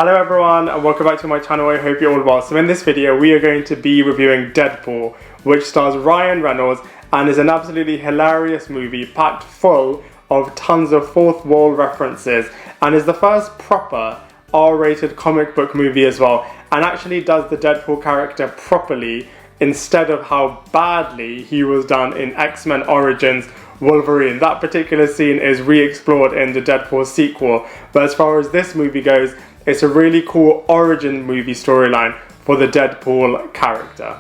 Hello everyone and welcome back to my channel. I hope you're all well. So in this video we are going to be reviewing Deadpool, which stars Ryan Reynolds and is an absolutely hilarious movie packed full of tons of fourth wall references and is the first proper R-rated comic book movie as well, and actually does the Deadpool character properly instead of how badly he was done in X-Men Origins Wolverine. That particular scene is re-explored in the Deadpool sequel, but as far as this movie goes, it's a really cool origin movie storyline for the Deadpool character.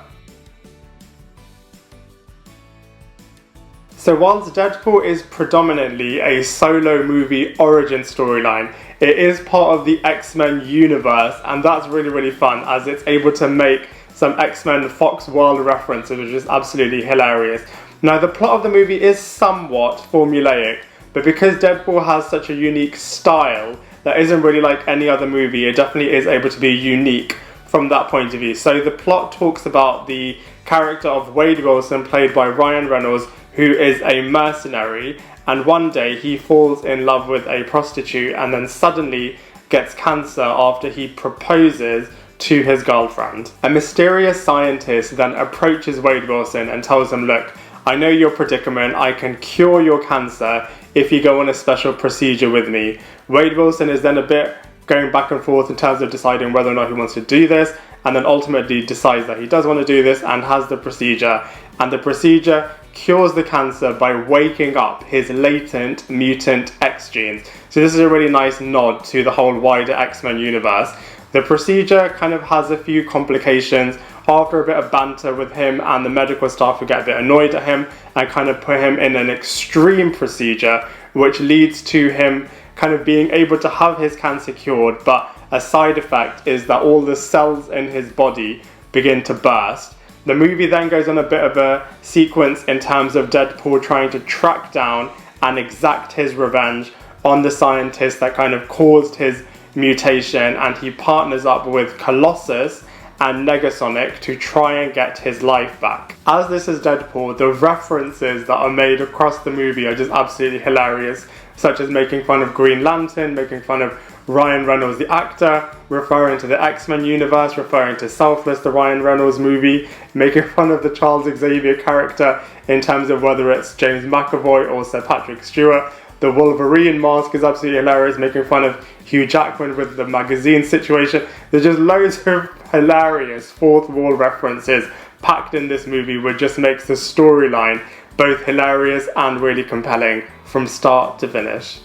So whilst Deadpool is predominantly a solo movie origin storyline, it is part of the X-Men universe, and that's really fun as it's able to make some X-Men Fox World references, which is absolutely hilarious. Now the plot of the movie is somewhat formulaic, but because Deadpool has such a unique style that isn't really like any other movie, it definitely is able to be unique from that point of view. So the plot talks about the character of Wade Wilson, played by Ryan Reynolds, who is a mercenary, and one day he falls in love with a prostitute and then suddenly gets cancer after he proposes to his girlfriend. A mysterious scientist then approaches Wade Wilson and tells him, look, I know your predicament, I can cure your cancer if you go on a special procedure with me. Wade Wilson is then a bit going back and forth in terms of deciding whether or not he wants to do this, and then ultimately decides that he does want to do this and has the procedure. And the procedure cures the cancer by waking up his latent mutant X genes. So this is a really nice nod to the whole wider X-Men universe. The procedure kind of has a few complications after a bit of banter with him and the medical staff who get a bit annoyed at him and kind of put him in an extreme procedure, which leads to him kind of being able to have his cancer cured, but a side effect is that all the cells in his body begin to burst. The movie then goes on a bit of a sequence in terms of Deadpool trying to track down and exact his revenge on the scientist that kind of caused his mutation, and he partners up with Colossus and Negasonic to try and get his life back. As this is Deadpool, the references that are made across the movie are just absolutely hilarious, such as making fun of Green Lantern, making fun of Ryan Reynolds the actor, referring to the X-Men universe, referring to Selfless, the Ryan Reynolds movie, making fun of the Charles Xavier character in terms of whether it's James McAvoy or Sir Patrick Stewart. The Wolverine mask is absolutely hilarious, making fun of Hugh Jackman with the magazine situation. There's just loads of hilarious fourth wall references packed in this movie, which just makes the storyline both hilarious and really compelling from start to finish.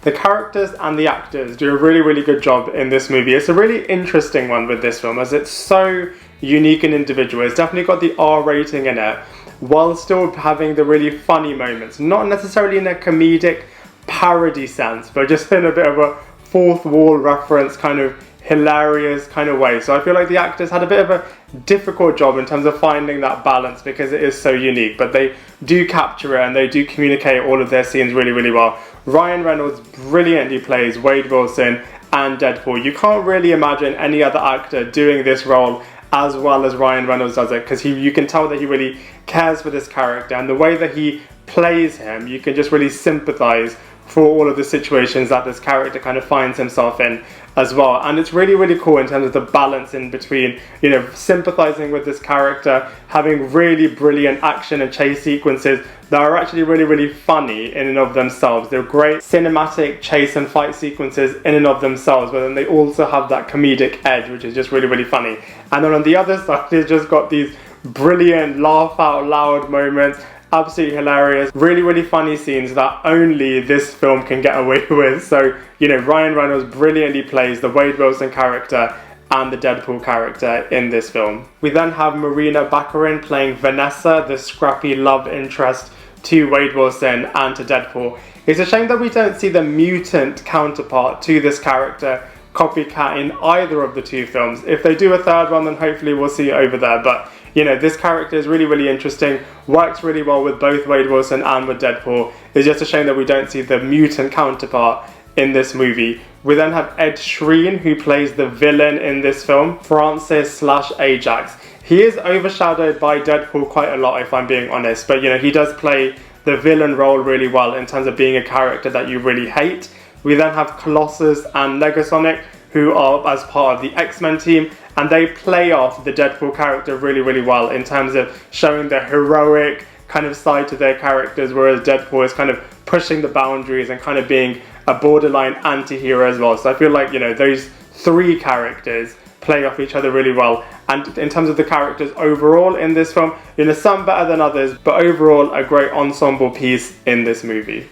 The characters and the actors do a really good job in this movie. It's a really interesting one with this film as it's so unique and individual. It's definitely got the R rating in it, while still having the really funny moments. Not necessarily in a comedic parody sense, but just in a bit of a fourth wall reference kind of hilarious kind of way. So I feel like the actors had a bit of a difficult job in terms of finding that balance because it is so unique, but they do capture it and they do communicate all of their scenes really well. Ryan Reynolds brilliantly plays Wade Wilson and Deadpool. You can't really imagine any other actor doing this role as well as Ryan Reynolds does it, because you can tell that he really cares for this character, and the way that he plays him, you can just really sympathize for all of the situations that this character kind of finds himself in as well. And it's really cool in terms of the balance in between, you know, sympathizing with this character, having really brilliant action and chase sequences that are actually really funny in and of themselves. They're great cinematic chase and fight sequences in and of themselves, but then they also have that comedic edge, which is just really funny. And then on the other side, they've just got these brilliant laugh out loud moments, absolutely hilarious, really funny scenes that only this film can get away with. So, you know, Ryan Reynolds brilliantly plays the Wade Wilson character and the Deadpool character in this film. We then have Morena Baccarin playing Vanessa, the scrappy love interest to Wade Wilson and to Deadpool. It's a shame that we don't see the mutant counterpart to this character copycat in either of the two films. If they do a third one, then hopefully we'll see it over there. But you know, this character is really interesting, works really well with both Wade Wilson and with Deadpool. It's just a shame that we don't see the mutant counterpart in this movie. We then have Ed Skrein, who plays the villain in this film, Francis/Ajax. He is overshadowed by Deadpool quite a lot, if I'm being honest, but you know, he does play the villain role really well in terms of being a character that you really hate, We then have Colossus and Negasonic, who are as part of the X-Men team, and they play off the Deadpool character really, really well in terms of showing the heroic kind of side to their characters, whereas Deadpool is kind of pushing the boundaries and kind of being a borderline anti-hero as well. So I feel like, you know, those three characters play off each other really well. And in terms of the characters overall in this film, you know, some better than others, but overall a great ensemble piece in this movie.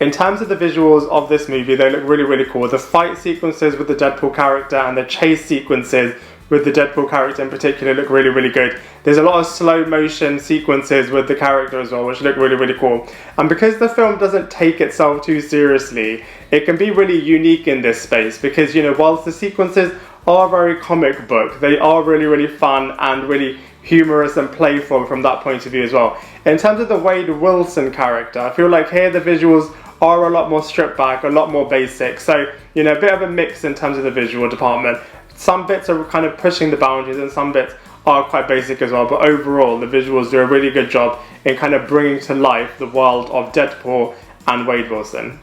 In terms of the visuals of this movie, they look really, really cool. The fight sequences with the Deadpool character and the chase sequences with the Deadpool character in particular look really, really good. There's a lot of slow motion sequences with the character as well, which look really, really cool. And because the film doesn't take itself too seriously, it can be really unique in this space because, you know, whilst the sequences are very comic book, they are really, really fun and really humorous and playful from that point of view as well. In terms of the Wade Wilson character, I feel like here the visuals are a lot more stripped back, a lot more basic. So, you know, a bit of a mix in terms of the visual department. Some bits are kind of pushing the boundaries and some bits are quite basic as well, but overall the visuals do a really good job in kind of bringing to life the world of Deadpool and Wade Wilson.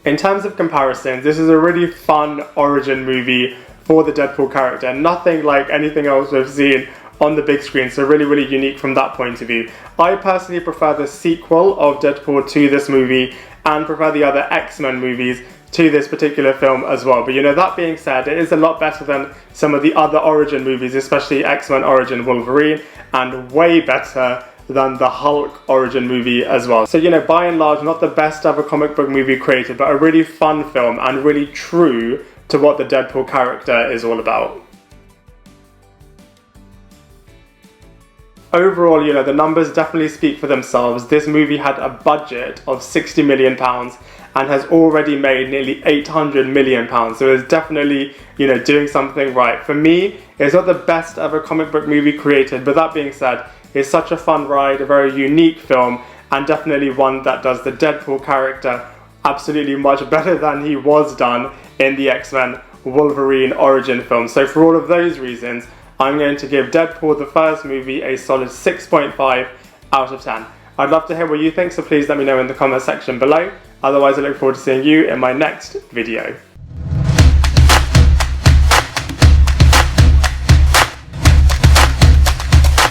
In terms of comparisons, this is a really fun origin movie for the Deadpool character. Nothing like anything else we've seen on the big screen, so really, really unique from that point of view. I personally prefer the sequel of Deadpool to this movie and prefer the other X-Men movies to this particular film as well. But you know, that being said, it is a lot better than some of the other origin movies, especially X-Men Origin Wolverine, and way better than the Hulk origin movie as well. So, you know, by and large, not the best ever comic book movie created, but a really fun film and really true to what the Deadpool character is all about. Overall, you know, the numbers definitely speak for themselves. This movie had a budget of £60 million and has already made nearly £800 million. So it's definitely, you know, doing something right. For me, it's not the best ever comic book movie created, but that being said, it's such a fun ride, a very unique film, and definitely one that does the Deadpool character absolutely much better than he was done in the X-Men Wolverine origin film. So for all of those reasons, I'm going to give Deadpool the first movie a solid 6.5 out of 10. I'd love to hear what you think, so please let me know in the comment section below. Otherwise, I look forward to seeing you in my next video.